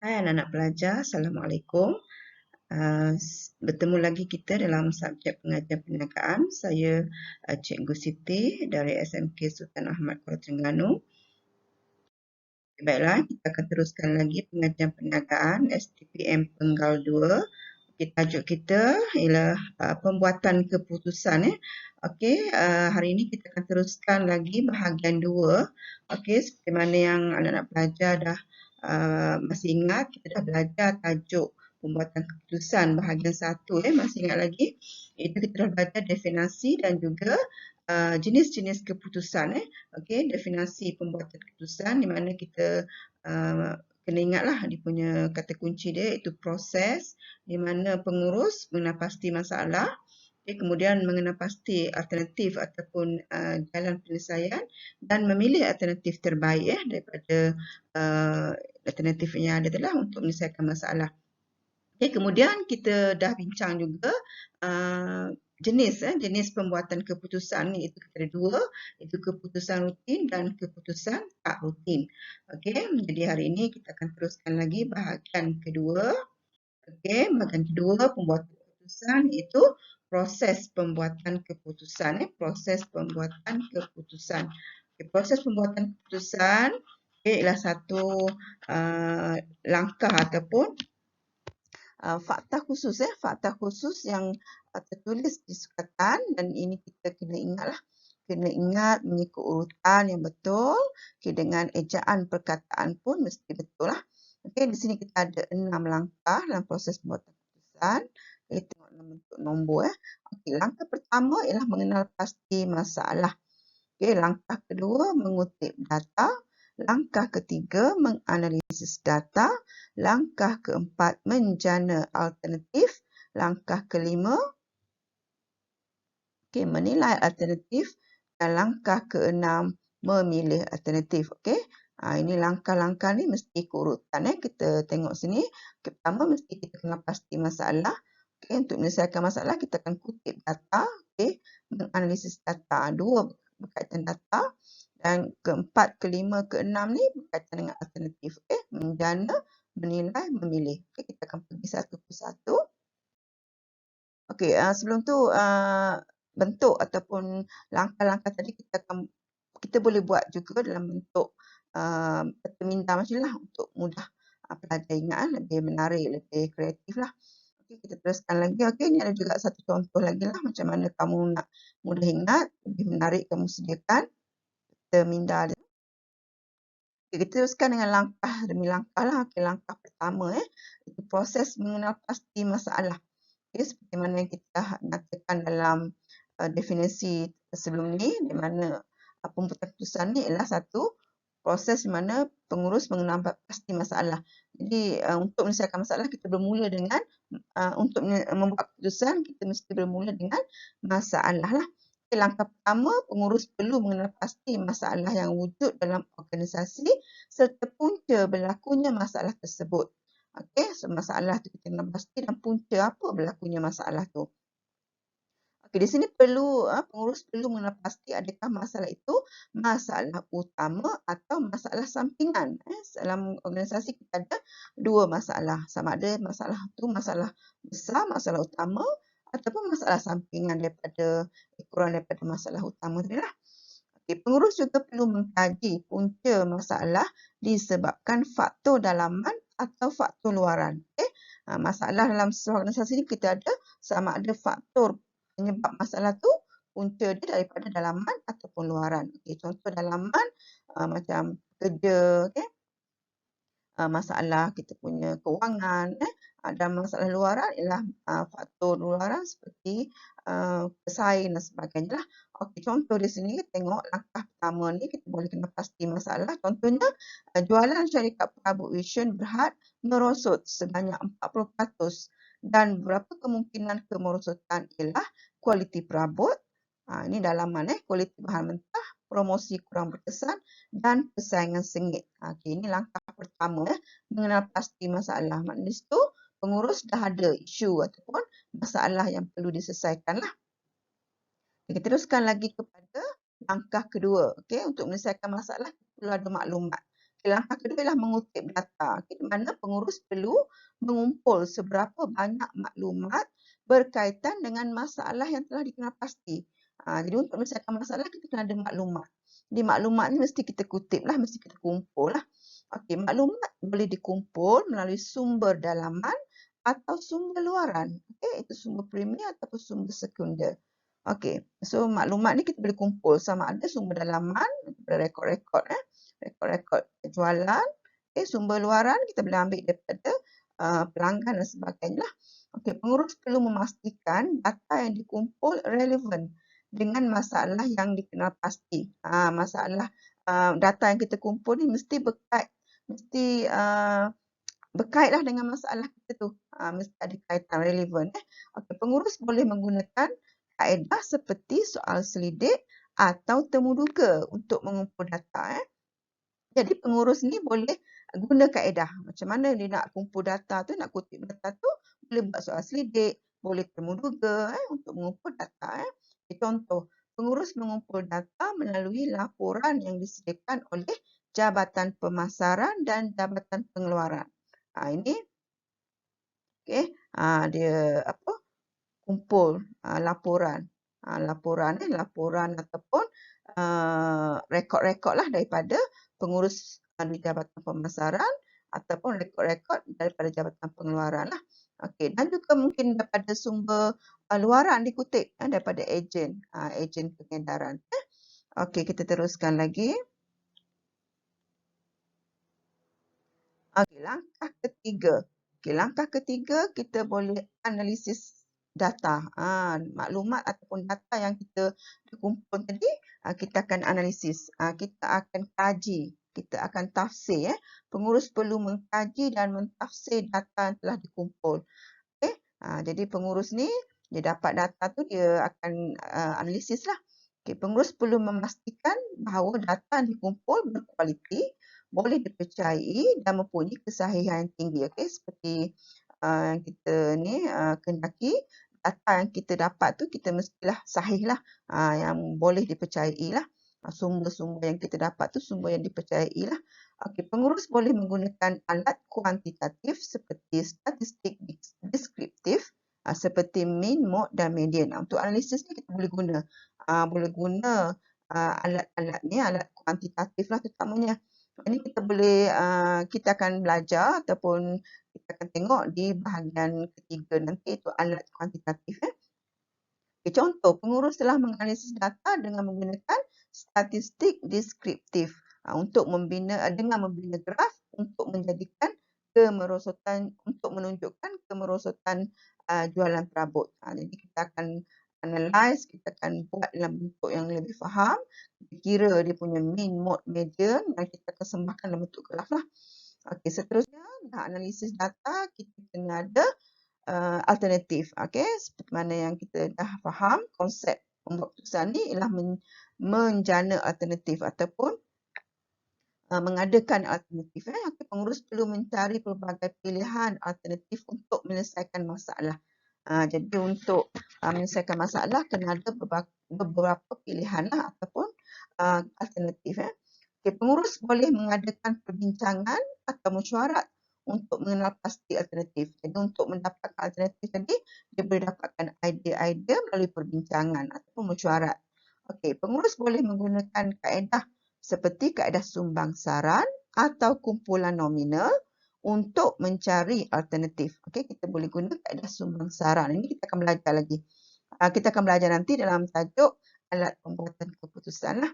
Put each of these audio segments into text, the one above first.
Hai anak-anak pelajar, Assalamualaikum. Bertemu lagi kita dalam subjek pengajian perniagaan. Saya Cikgu Siti dari SMK Sultan Ahmad Kuala Terengganu. Baiklah, kita akan teruskan lagi pengajian perniagaan STPM Penggal 2. Okay, tajuk kita ialah pembuatan keputusan. Okey, hari ini kita akan teruskan lagi bahagian 2. Okey, seperti mana yang anak-anak pelajar dah masih ingat, kita dah belajar tajuk pembuatan keputusan bahagian 1 masih ingat lagi. Itu kita dah belajar definisi dan juga jenis-jenis keputusan. Okey, definisi pembuatan keputusan di mana kita kena ingatlah dia punya kata kunci dia iaitu proses di mana pengurus mengenal pasti masalah, kemudian mengenal pasti alternatif ataupun jalan penyelesaian dan memilih alternatif terbaik daripada alternatif yang ada adalah untuk menyelesaikan masalah. Okay, kemudian kita dah bincang juga jenis pembuatan keputusan ni, itu kita ada dua, itu keputusan rutin dan keputusan tak rutin. Okey, jadi hari ini kita akan teruskan lagi bahagian kedua. Okey, bahagian kedua pembuatan keputusan iaitu proses pembuatan keputusan. Proses pembuatan keputusan. Okay, proses pembuatan keputusan ialah satu langkah ataupun fakta khusus yang tertulis di sukatan, dan ini kita kena ingatlah. Kena ingat mengikut urutan yang betul. Okay, dengan ejaan perkataan pun mesti betul lah. Okey, di sini kita ada 6 langkah dalam proses pembuatan keputusan. Okay, tengok dalam bentuk nombor. Okey, langkah pertama ialah mengenal pasti masalah. Okey, langkah kedua mengutip data. Langkah ketiga menganalisis data. Langkah keempat menjana alternatif. Langkah kelima menilai alternatif. Dan langkah keenam memilih alternatif. Okey. Ini langkah-langkah ni mesti ikut urutan. Kita tengok sini. Pertama mesti kita kenal pasti masalah. Okay, untuk menyelesaikan masalah kita akan kutip data. Okay, menganalisis data. Dua berkaitan data. Dan keempat, kelima, keenam ni berkaitan dengan alternatif. Okay, menjana, menilai, memilih. Okay, kita akan pergi satu persatu. Okey, sebelum tu bentuk ataupun langkah-langkah tadi kita boleh buat juga dalam bentuk peta minda macam ni lah untuk mudah pelajar ingat, lebih menarik, lebih kreatif lah. Okey, kita teruskan lagi. Okey, ni ada juga satu contoh lagi lah macam mana kamu nak mudah ingat, lebih menarik kamu sediakan peta minda dia. Okay, kita teruskan dengan langkah demi langkah lah. Okay, langkah pertama itu proses mengenal pasti masalah. Okay, seperti mana yang kita nyatakan dalam definisi sebelum ni, di mana pembuatan keputusan ni ialah satu proses di mana pengurus mengenal pasti masalah. Jadi untuk menyelesaikan masalah kita bermula dengan untuk membuat keputusan kita mesti bermula dengan masalah lah. Okay, langkah pertama, pengurus perlu mengenal pasti masalah yang wujud dalam organisasi serta punca berlakunya masalah tersebut. Okey, so masalah tu kita kena pasti dan punca apa berlakunya masalah tu. Okey, di sini pengurus perlu mengenal pasti adakah masalah itu masalah utama atau masalah sampingan. Dalam organisasi kita ada dua masalah. Sama ada masalah tu masalah besar, masalah utama ataupun masalah sampingan kurang daripada masalah utama tadi lah. Okay, pengurus juga perlu mengkaji punca masalah disebabkan faktor dalaman atau faktor luaran. Okay? Masalah dalam sebuah organisasi ni kita ada sama ada faktor penyebab masalah tu punca dia daripada dalaman ataupun luaran. Okay, contoh dalaman macam kerja, okay? Masalah kita punya kewangan, dan masalah luaran ialah faktor luaran seperti pesaing dan sebagainya lah. Okey, contoh di sini tengok langkah pertama ni kita boleh kena pasti masalah. Contohnya jualan syarikat perabot Vision Berhad merosot sebanyak 40% dan berapa kemungkinan kemerosotan ialah kualiti perabot. Ini dalaman kualiti bahan mentah, promosi kurang berkesan dan persaingan sengit. Okey, ini langkah pertama mengenal pasti masalah. Maknanya di situ pengurus dah ada isu ataupun masalah yang perlu diselesaikan lah. Kita teruskan lagi kepada langkah kedua. Okey, untuk menyelesaikan masalah perlu ada maklumat. Langkah kedua ialah mengutip data. Okey, di mana pengurus perlu mengumpul seberapa banyak maklumat berkaitan dengan masalah yang telah dikenal pasti. Jadi untuk menyelesaikan masalah kita kena ada maklumat. Jadi maklumat ni mesti kita kutip lah, mesti kita kumpul lah. Okey, maklumat boleh dikumpul melalui sumber dalaman atau sumber luaran. Okey, itu sumber primer ataupun sumber sekunder. Okey, so maklumat ni kita boleh kumpul sama ada sumber dalaman, rekod-rekod rekod-rekod jualan, sumber luaran kita boleh ambil daripada pelanggan dan sebagainya lah. Okey, pengurus perlu memastikan data yang dikumpul relevan dengan masalah yang dikenal pasti. Masalah data yang kita kumpul ni mesti berkaitlah dengan masalah kita tu. Mesti ada kaitan relevan. Okey, pengurus boleh menggunakan kaedah seperti soal selidik atau temu duga untuk mengumpul data. Jadi pengurus ni boleh guna kaedah. Macam mana dia nak kumpul data tu, nak kutip data tu, boleh buat soal selidik, boleh temu duga untuk mengumpul data. Contoh, pengurus mengumpul data melalui laporan yang disediakan oleh Jabatan Pemasaran dan Jabatan Pengeluaran. Ini okey, dia apa? Kumpul laporan. Laporan ataupun rekod-rekod lah daripada pengurus di Jabatan Pemasaran ataupun rekod-rekod daripada Jabatan Pengeluaran lah. Okey, dan juga mungkin daripada sumber luaran dikutip daripada ejen pengedaran. Okey, kita teruskan lagi. Okey, langkah ketiga. Langkah ketiga kita boleh analisis data. Maklumat ataupun data yang kita kumpul tadi, kita akan analisis. Kita akan kaji. Kita akan tafsir. Pengurus perlu mengkaji dan mentafsir data yang telah dikumpul. Okay? Jadi pengurus ni, dia dapat data tu, dia akan analisis lah. Okay, pengurus perlu memastikan bahawa data yang dikumpul berkualiti, boleh dipercayai dan mempunyai kesahihan yang tinggi. Okay? Seperti kita ni kendaki data yang kita dapat tu kita mestilah sahih lah, yang boleh dipercayai lah. Sumber-sumber yang kita dapat tu sumber yang dipercayai lah. Okay, pengurus boleh menggunakan alat kuantitatif seperti statistik deskriptif seperti mean, mode dan median. Untuk analisis ni kita boleh guna alat-alat ni, alat kuantitatif lah terutamanya. Ini kita akan belajar ataupun kita akan tengok di bahagian ketiga nanti, itu alat kuantitatif. Contoh, pengurus telah menganalisis data dengan menggunakan statistik deskriptif dengan membina graf untuk menunjukkan kemerosotan jualan perabot. Jadi kita akan analyse, kita akan buat dalam bentuk yang lebih faham, kita kira dia punya mean, mode, median dan kita akan sembahkan dalam bentuk graf lah. Okey, seterusnya dah analisis data, kita kena ada alternatif. Okey, seperti mana yang kita dah faham, konsep pembuat keputusan ni ialah menjana alternatif ataupun mengadakan alternatif. Pengurus perlu mencari pelbagai pilihan alternatif untuk menyelesaikan masalah. Jadi untuk menyelesaikan masalah kena ada beberapa pilihan lah ataupun alternatif. Okay, pengurus boleh mengadakan perbincangan atau mesyuarat untuk mengenal pasti alternatif. Jadi untuk mendapatkan alternatif tadi, dia boleh dapatkan idea-idea melalui perbincangan ataupun mesyuarat. Okey, pengurus boleh menggunakan kaedah seperti kaedah sumbang saran atau kumpulan nominal untuk mencari alternatif. Okey, kita boleh guna kaedah sumbang saran. Ini kita akan belajar lagi. Kita akan belajar nanti dalam tajuk alat pembuatan keputusan lah.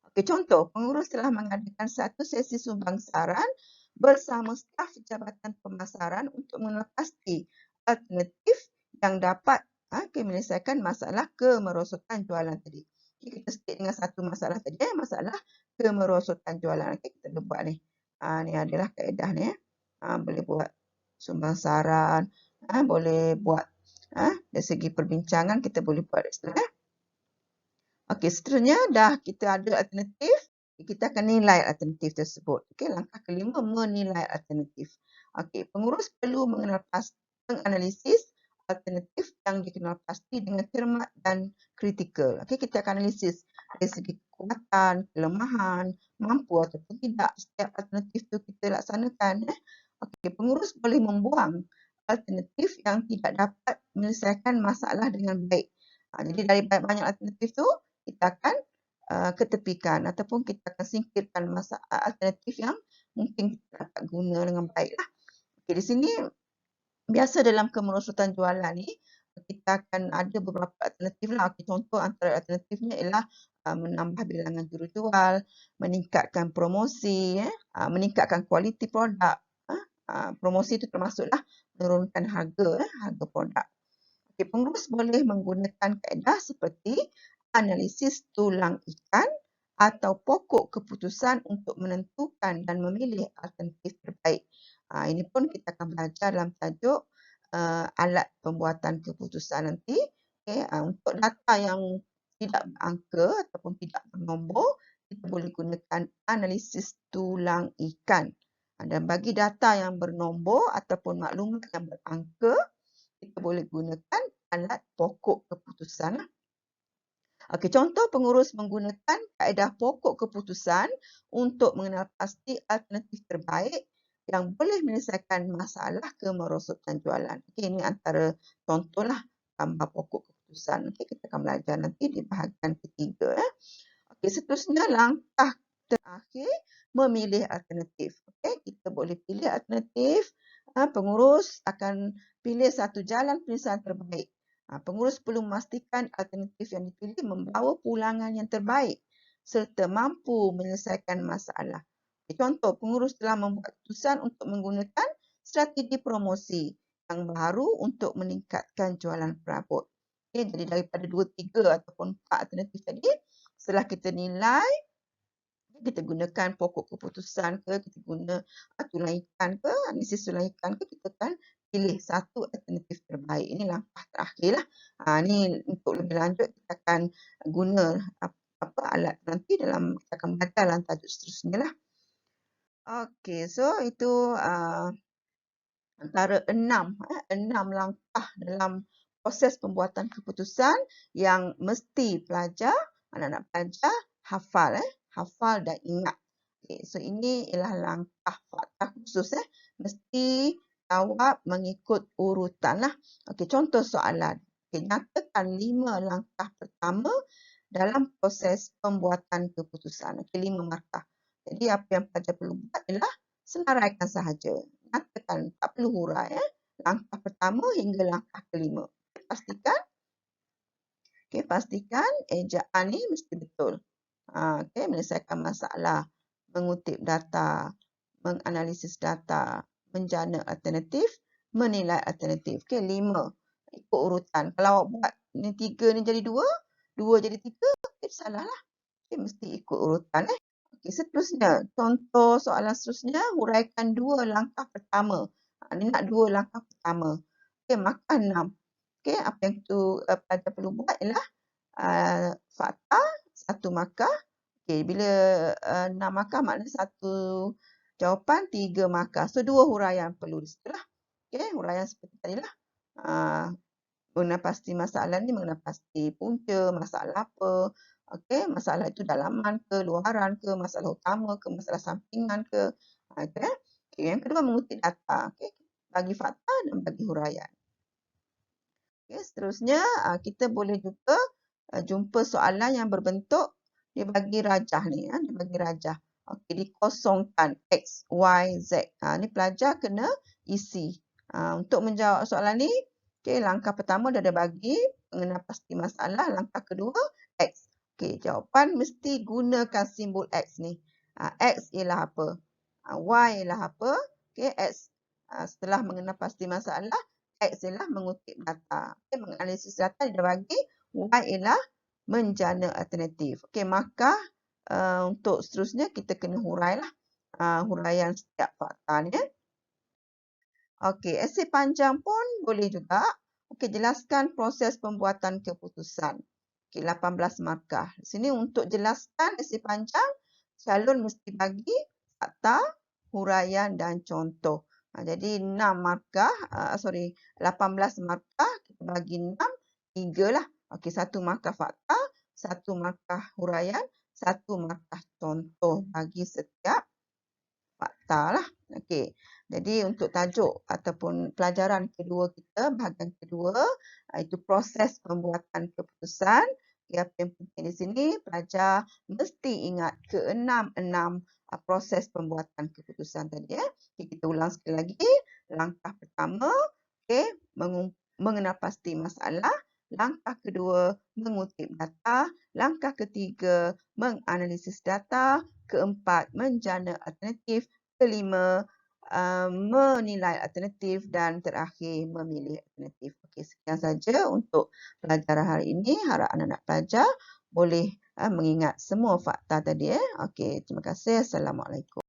Okey, contoh, pengurus telah mengadakan satu sesi sumbang saran bersama staf Jabatan Pemasaran untuk mengenal pasti alternatif yang dapat menyelesaikan masalah kemerosotan jualan tadi. Okay, kita start dengan satu masalah tadi, masalah kemerosotan jualan. Okay, kita boleh buat ni. Ni adalah kaedah ni. Boleh buat sumbang saran, boleh buat dari segi perbincangan kita boleh buat istilah. Okey, seterusnya dah kita ada alternatif, kita akan nilai alternatif tersebut. Okey, langkah kelima, menilai alternatif. Okey, pengurus perlu menganalisis alternatif yang dikenal pasti dengan cermat dan kritikal. Okey, kita akan analisis dari segi kekuatan, kelemahan, mampu ataupun tidak setiap alternatif itu kita laksanakan. Okey, pengurus boleh membuang alternatif yang tidak dapat menyelesaikan masalah dengan baik. Jadi dari banyak alternatif tu kita akan ketepikan ataupun kita akan singkirkan alternatif yang mungkin kita dapat guna dengan baiklah. Okey, di sini biasa dalam kemerosotan jualan ni kita akan ada beberapa alternatif lah. Okay, contoh antara alternatifnya ialah menambah bilangan jurujual, meningkatkan promosi, meningkatkan kualiti produk. Promosi itu termasuklah menurunkan harga produk. Okay, pengurus boleh menggunakan kaedah seperti analisis tulang ikan atau pokok keputusan untuk menentukan dan memilih alternatif terbaik. Ini pun kita akan belajar dalam tajuk alat pembuatan keputusan nanti. Okay, untuk data yang tidak berangka ataupun tidak bernombor, kita boleh gunakan analisis tulang ikan. Dan bagi data yang bernombor ataupun maklumat yang berangka, kita boleh gunakan alat pokok keputusan. Okey, contoh pengurus menggunakan kaedah pokok keputusan untuk mengenal pasti alternatif terbaik yang boleh menyelesaikan masalah kemerosotan jualan. Okey, ini antara contohlah gambar pokok keputusan. Okey, kita akan belajar nanti di bahagian ketiga. Okey, seterusnya langkah terakhir memilih alternatif. Okey, kita boleh pilih alternatif. Pengurus akan pilih satu jalan penyelesaian terbaik. Pengurus perlu memastikan alternatif yang dipilih membawa pulangan yang terbaik serta mampu menyelesaikan masalah. Contoh, pengurus telah membuat keputusan untuk menggunakan strategi promosi yang baru untuk meningkatkan jualan perabot. Okay, jadi daripada 2, 3 ataupun 4 alternatif tadi, setelah kita nilai, kita gunakan pokok keputusan ke, kita guna tulang ikan ke, analisis tulang ikan ke, kita akan pilih satu alternatif terbaik. Ini langkah terakhirlah. Ni untuk lebih lanjut kita akan guna alat nanti kita akan belajar dalam tajuk seterusnya lah. Okey, so itu antara 6 langkah dalam proses pembuatan keputusan yang mesti pelajar, anak-anak pelajar hafal dan ingat. Okay, so ini ialah langkah fakta khusus mesti jawab mengikut urutan lah. Okey, contoh soalan. Okay, nyatakan 5 langkah pertama dalam proses pembuatan keputusan. Okey, 5 markah. Jadi apa yang pelajar perlu buat ialah senaraikan sahaja. Nyatakan, tak perlu hurai. Langkah pertama hingga langkah kelima. Pastikan ejaan ni mesti betul. Menyelesaikan masalah, mengutip data, menganalisis data, menjana alternatif, menilai alternatif. 5. Ikut urutan. Kalau awak buat ni 3 ni jadi 2, 2 jadi 3, salahlah. Mesti ikut urutan. Seterusnya, contoh soalan seterusnya, huraikan 2 langkah pertama. Ni nak 2 langkah pertama. Markah 6. Apa yang pelajar perlu buat ialah fakta, 1 markah. Bila 6 markah maknanya 1 jawapan, 3 markah. So, 2 huraian perlu di situ lah. Huraian seperti tadilah. Mengenal pasti masalah ni, mengenal pasti punca, masalah apa. Masalah itu dalaman ke, luaran ke, masalah utama ke, masalah sampingan ke. Yang kedua, mengutip data. Bagi fakta dan bagi huraian. Seterusnya, kita boleh juga jumpa soalan yang berbentuk dia bagi rajah ni. Dia bagi rajah. Dikosongkan X, Y, Z. Ni pelajar kena isi. Untuk menjawab soalan ni, langkah pertama dah ada bagi mengenal pasti masalah. Langkah kedua, X. Jawapan mesti gunakan simbol X ni. X ialah apa? Y ialah apa? X. Setelah mengenal pasti masalah, X ialah mengutip data. Menganalisis data dia bagi. Y ialah menjana alternatif. Maka untuk seterusnya kita kena hurailah. Huraian setiap fakta ni. Esei panjang pun boleh juga. Jelaskan proses pembuatan keputusan. 18 markah. Di sini untuk jelaskan esei panjang, calon mesti bagi fakta, huraian dan contoh. Jadi 6 markah, 18 markah, kita bagi 6, 3 lah. 1 markah fakta, 1 markah huraian, 1 markah contoh bagi setiap fakta lah. Okey. Jadi untuk tajuk ataupun pelajaran kedua kita, bahagian kedua, itu proses pembuatan keputusan. Okay, apa yang penting di sini, pelajar mesti ingat keenam-enam proses pembuatan keputusan tadi. Okay, kita ulang sekali lagi. Langkah pertama, okay, mengenal pasti masalah. Langkah kedua, mengutip data. Langkah ketiga, menganalisis data. Keempat, menjana alternatif. Kelima, menilai alternatif. Dan terakhir, memilih alternatif. Okey, sekian saja untuk pelajaran hari ini. Harap anak-anak pelajar boleh mengingat semua fakta tadi. Okey, terima kasih. Assalamualaikum.